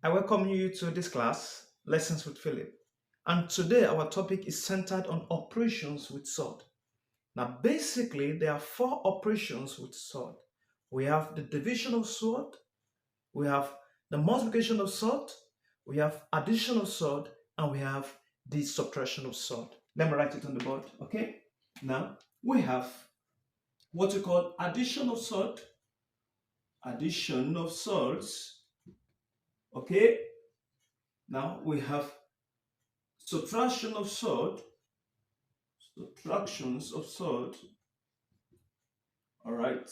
I welcome you to this class, Lessons with Philip. And today our topic is centered on operations with sword. Now, basically, there are four operations with sword. We have the division of sword, we have the multiplication of sword, we have addition of sword, and we have the subtraction of sword. Let me write it on the board, okay? Now, we have what we call addition of swords, okay? Now, we have subtraction of sword, subtractions of sword. All right.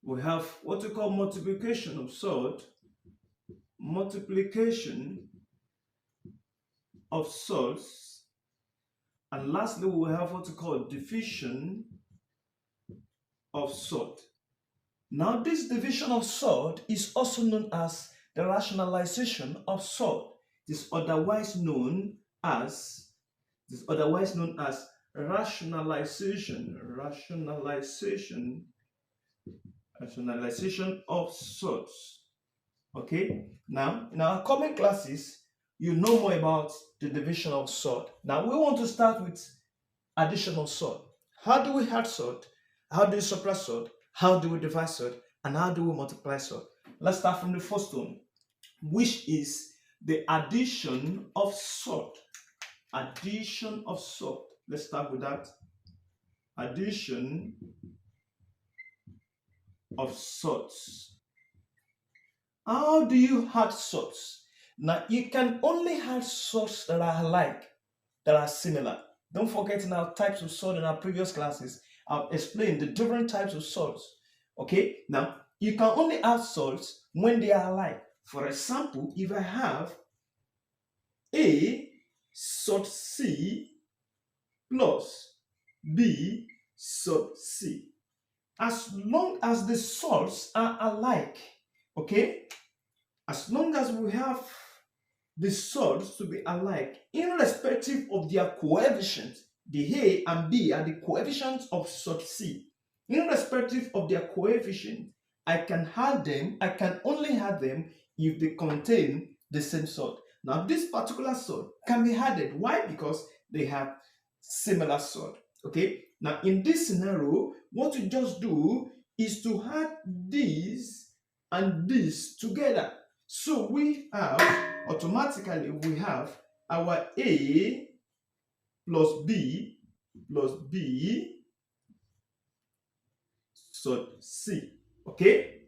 We have what we call multiplication of sword, multiplication of swords, and lastly we have what we call division of sword. Now this division of sword is also known as the rationalization of sword. It is otherwise known as rationalization of swords. Okay, now in our coming classes, you know more about the division of sword. Now we want to start with addition of sword. How do we add sword? How do we subtract sword? How do we divide sword? And how do we multiply sword? Let's start from the first one, which is the addition of sword. Addition of sword. Let's start with that. Addition of swords. How do you add swords? Now you can only add swords that are alike, that are similar. Don't forget in our types of sword in our previous classes, I've explained the different types of swords. Okay, now you can only add swords when they are alike. For example, if I have A sword C plus B sword C, as long as the swords are alike, okay, as long as we have the swords to be alike, irrespective of their coefficients, the A and B are the coefficients of sword C. Irrespective of their coefficient, I can only add them if they contain the same sword. Now, this particular sword can be added. Why? Because they have similar sword. Okay. Now, in this scenario, what we just do is to add this and this together. So we have our A plus B sub C. Okay,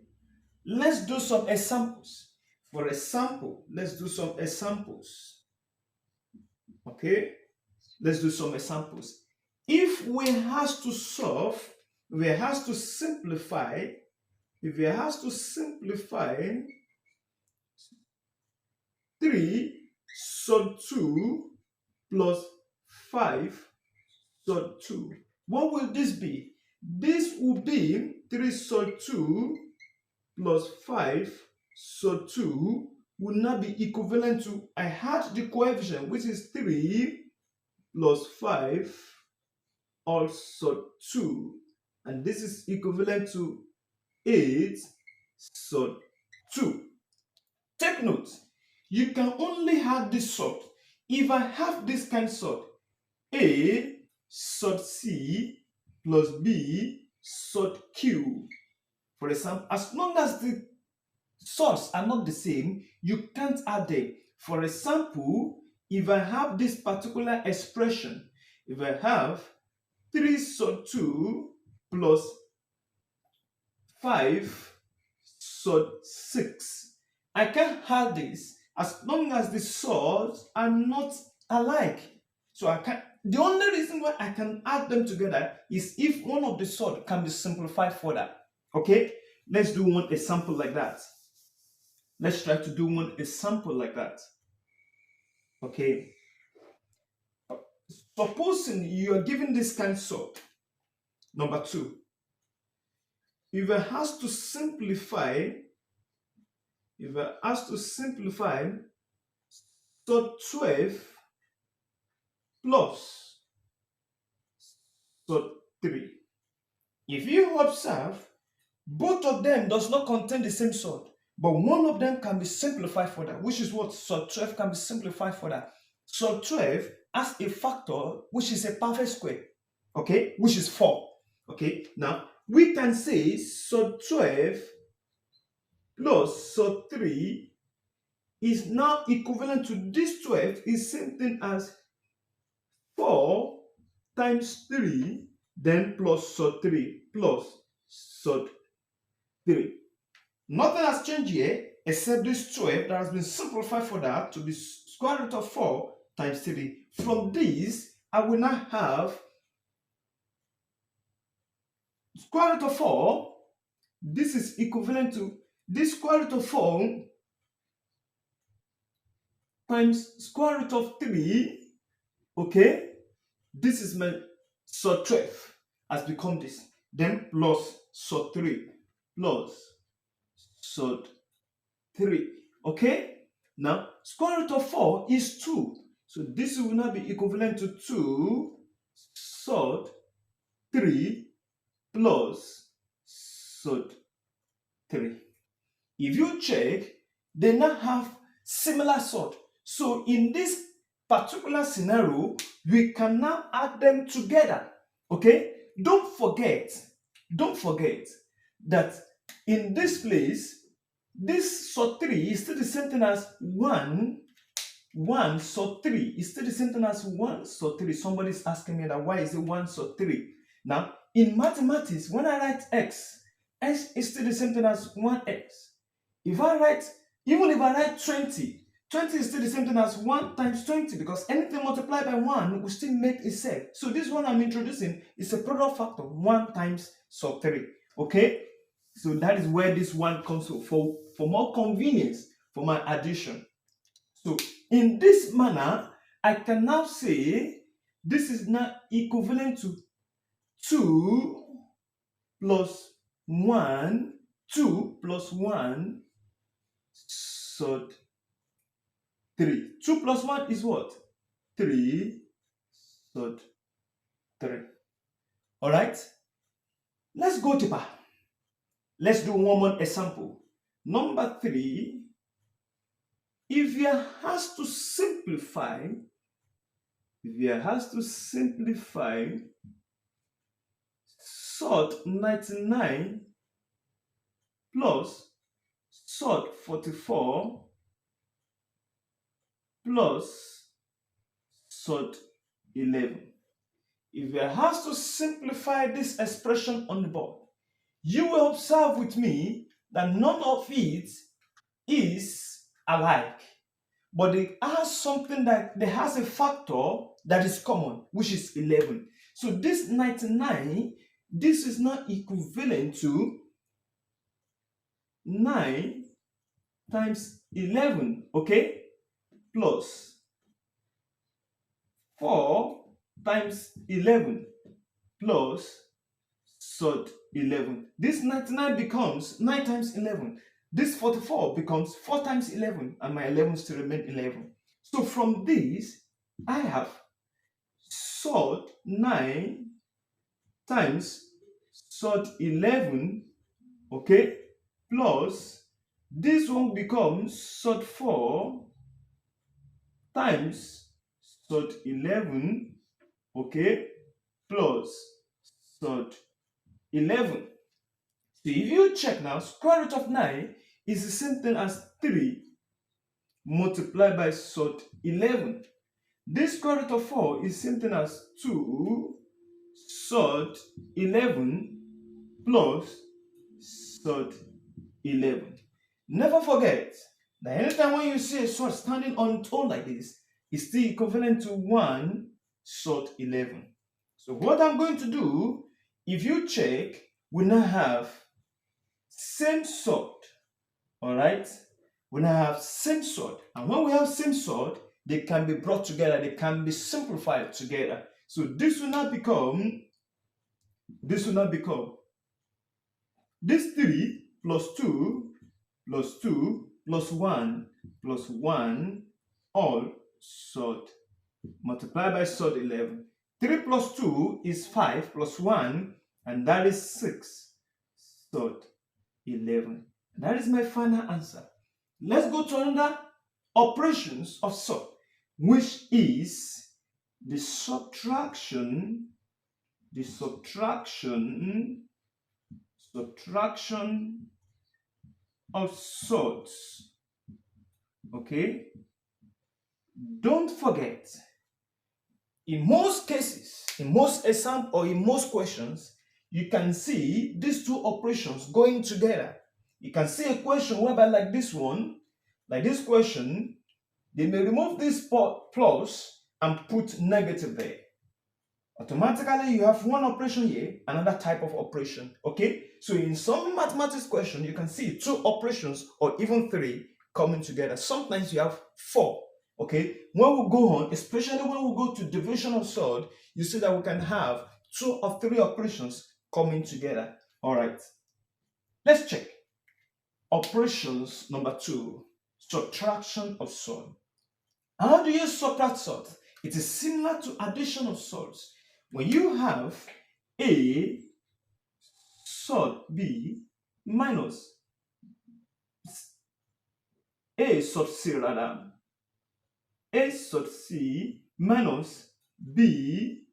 let's do some examples. For example, let's do some examples. Okay, let's do some examples. If we have to solve, if we have to simplify, 3 sub 2 plus 5 sub 2. What will this be? This will be 3 sub 2 plus 5 sub 2 will now be equivalent to, I had the coefficient, which is 3 plus 5 all sub 2. And this is equivalent to 8 sub 2. Take note, you can only have this sort if I have this kind of sort. A sort C plus B sort Q. For example, as long as the sorts are not the same, you can't add them. For example, if I have this particular expression, if I have 3 sort 2 plus 5 sort 6, I can add this as long as the sorts are not alike. So the only reason why I can add them together is if one of the sorts can be simplified further. Okay, let's do one example like that. Let's try to do one example like that. Okay, supposing you are given this kind of sort, number 2. If I have to simplify, sort 12 plus sort 3. If you observe, both of them does not contain the same sort. But one of them can be simplified further, which is what? Sod 12 can be simplified further. Sod 12 has a factor which is a perfect square, okay, which is 4. Okay, now we can say sod 12 plus sod 3 is now equivalent to this 12 is same thing as 4 times 3, then plus sod 3 plus sod 3. Nothing has changed here except this 12 that has been simplified further to the square root of 4 times 3. From this, I will now have square root of 4. This is equivalent to this square root of 4 times square root of 3. Okay, this is my sod 12 has become this. Then plus sod 3 plus sod 3. Okay, now square root of 4 is 2. So this will now be equivalent to 2 sod 3 plus sod 3. If you check, they now have similar sod. So in this particular scenario, we can now add them together. Okay, don't forget that in this place, this sod 3 is still the same thing as 1 sod 3 is still the same thing as 1 sod 3. Somebody's asking me that why is it 1 sod 3? Now, in mathematics, when I write x is still the same thing as 1x. Even if I write 20 is still the same thing as 1 times 20, because anything multiplied by 1 will still make a set. So this one I'm introducing is a product factor, 1 times sod 3. Okay? So that is where this one comes for more convenience for my addition. So in this manner, I can now say this is now equivalent to 2 plus 1, 2 plus 1 sod 3. 2 plus 1 is what? 3 sod 3. All right? Let's go deeper. Let's do one more example. Number 3, if you has to simplify sod 99 plus sod 44 plus sod 11. If you have to simplify this expression on the board, you will observe with me that none of it is alike, but they have something that they has a factor that is common, which is 11. So this 99, this is not equivalent to 9 times 11, okay, plus 4 times 11 plus sod 11. This 99 becomes 9 times 11. This 44 becomes 4 times 11, and my 11 still remain 11. So from this, I have sod 9 times sod 11, okay, plus this one becomes sod 4 times sod 11, okay, plus sod 11. So if you check now, square root of 9 is the same thing as 3 multiplied by sod 11. This square root of 4 is same thing as 2 sod 11 plus sod 11. Never forget that anytime when you see a sod standing on its own like this, it's still equivalent to 1 sod 11. So what I'm going to do, if you check, we now have same sod. All right, we now have same sod, and when we have same sod, they can be brought together, they can be simplified together. So this will not become this 3 plus 2 plus 2 plus 1 plus 1 all sod multiplied by sod 11. 3 plus 2 is 5 plus 1, and that is 6 sod 11. That is my final answer. Let's go to another operations of sort, which is the subtraction, the subtraction of sorts. Okay? Don't forget, in most cases, in most exam or in most questions, you can see these two operations going together. You can see a question whereby like this one, like this question, they may remove this plus and put negative there. Automatically, you have one operation here, another type of operation. Okay, so in some mathematics question, you can see two operations or even three coming together. Sometimes you have four. Okay, when we go on, especially when we go to division of sort, you see that we can have two or three operations coming together. All right, let's check operations number 2, subtraction of sort. How do you subtract sort? It is similar to addition of sorts. When you have A sort B minus A sort C rather, A sort C minus B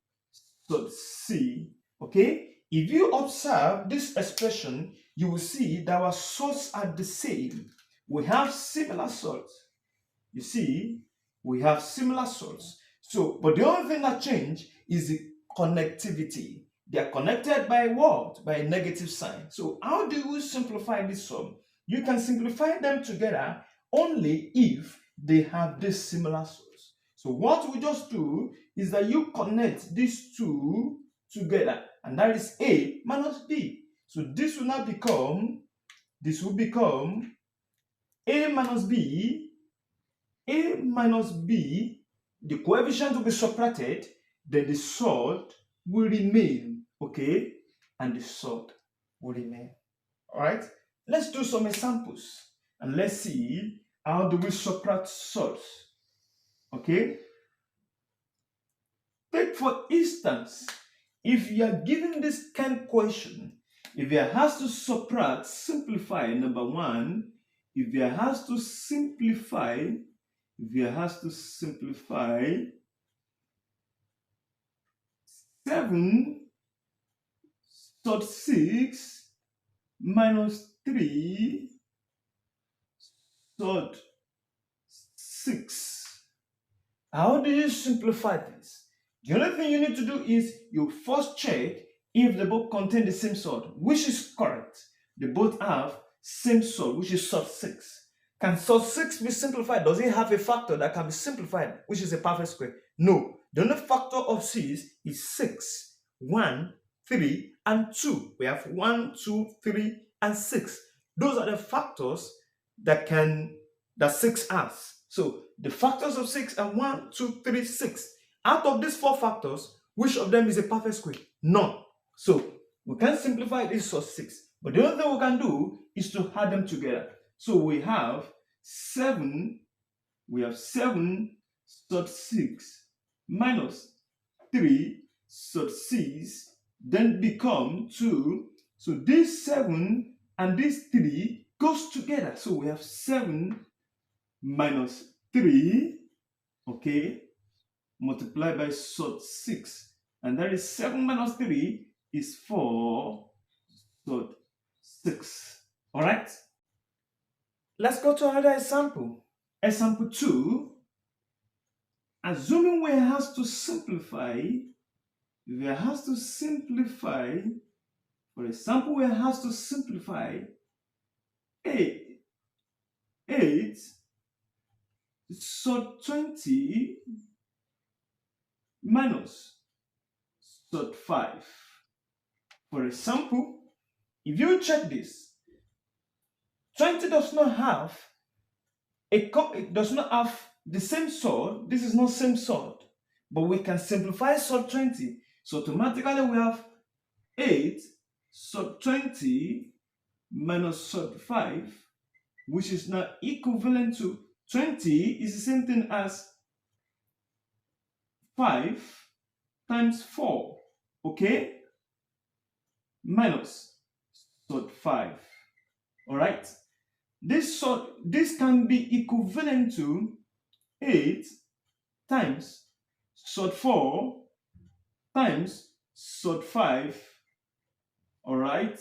sort C. Okay? If you observe this expression, you will see that our sorts are the same. We have similar sorts. You see, we have similar sorts. So, but the only thing that changed is the connectivity. They are connected by what? By a negative sign. So, how do you simplify this sum? You can simplify them together only if they have this similar source. So, what we just do is that you connect these two together, and that is A minus B. So, this will now become, A minus B, A minus B, the coefficient will be subtracted, then the sort will remain, okay? And the sort will remain, all right? Let's do some examples, and let's see how do we subtract sorts, okay? Take for instance, if you are given this kind question, if you has to subtract, simplify, number 1, if you has to simplify, 7 sort 6 minus 3 sort 6. How do you simplify this? The only thing you need to do is you first check if they both contain the same sort, which is correct. They both have same sort, which is sort 6. Can sort 6 be simplified? Does it have a factor that can be simplified, which is a perfect square? No. The only factor of 6 is 6, 1, 3, and 2. We have 1, 2, 3, and 6. Those are the factors that 6 has. So the factors of 6 are 1, 2, 3, 6. Out of these 4 factors, which of them is a perfect square? None. So we can simplify this sort 6. But the only thing we can do is to add them together. So we have 7 sort 6 minus 3 sort 6, then become 2. So this 7 and this 3 goes together. So we have 7 minus 3, okay, multiplied by sort 6. And that is 7 minus 3 is 4 sort 6. All right? Let's go to another example. Example 2. Assuming we have to simplify, for example, we have to simplify 8 sort 20 minus sort 5. For example, if you check this, 20 does not have the same sort. This is not same sort, but we can simplify sort 20. So automatically we have 8 sort 20 minus sort 5, which is now equivalent to 20 is the same thing as 5 times 4, okay, minus sort 5. All right, This can be equivalent to 8 times sod 4 times sod 5, all right,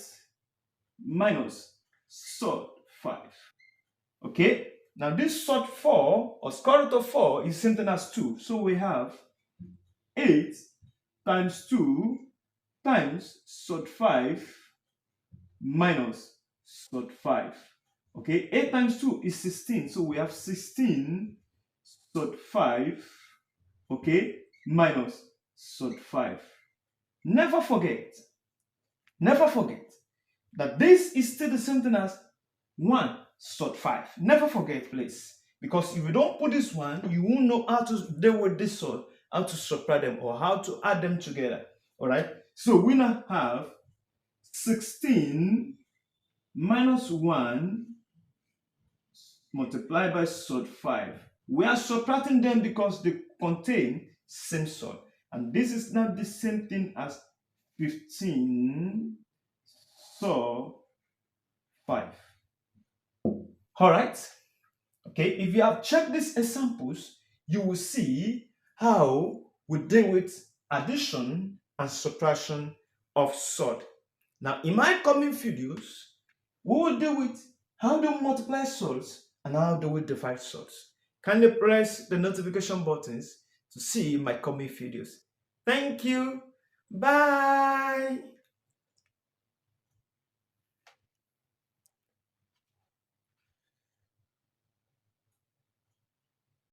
minus sod 5. Okay, now this sod 4 or square root of 4 is same thing as 2. So we have 8 times 2 times sod 5 minus sod 5. Okay, 8 times 2 is 16. So we have 16 sod 5, okay, minus sod 5. Never forget, never forget that this is still the same thing as 1 sod 5. Never forget, please. Because if you don't put this one, you won't know how to deal with this sod, how to subtract them, or how to add them together. All right. So we now have 16 minus 1 multiplied by sod 5. We are subtracting them because they contain same sod. And this is not the same thing as 15 sod 5. All right. Okay, if you have checked these examples, you will see how we deal with addition and subtraction of sod. Now, in my coming videos, we will deal with how do we multiply sods and how do we divide sods. Kindly press the notification buttons to see my coming videos. Thank you. Bye.